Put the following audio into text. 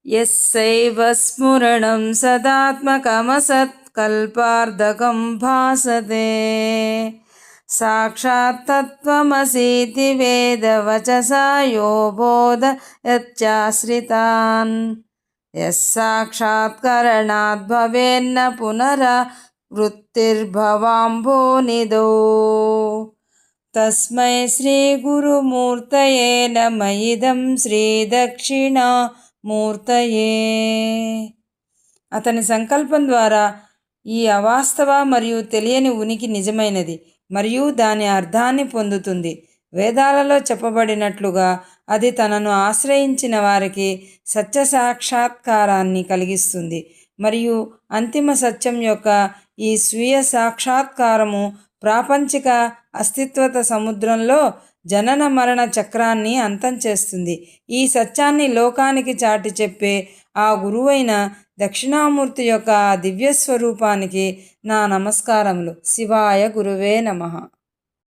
యస్సైవ స్మరణం సదాత్మకమసత్కల్పార్ధకం భాసతే సాక్షాత్ తత్వమసీతి వేదవచసా యో బోధయత్యాశ్రితాన్ యస్సాక్షాత్కరణాద్ భవేన్న పునరావృత్తిర్భవాంభోనిధౌ తస్మై శ్రీ గురుమూర్తయే నమ ఇదం శ్రీ దక్షిణామూర్తయే. అతని సంకల్పం ద్వారా ఈ అవాస్తవ మరియు తెలియని ఉనికి నిజమైనది మరియు దాని అర్థాన్ని పొందుతుంది. వేదాలలో చెప్పబడినట్లుగా అది తనను ఆశ్రయించిన వారికి సత్య సాక్షాత్కారాన్ని కలిగిస్తుంది మరియు అంతిమ సత్యం యొక్క ఈ స్వీయ సాక్షాత్కారము ప్రాపంచిక అస్తిత్వత సముద్రంలో జనన మరణ చక్రాన్ని అంతం చేస్తుంది. ఈ సత్యాన్ని లోకానికి చాటి చెప్పే ఆ గురువైన దక్షిణామూర్తి యొక్క దివ్య స్వరూపానికి నా నమస్కారములు. శివాయ గురువే నమః.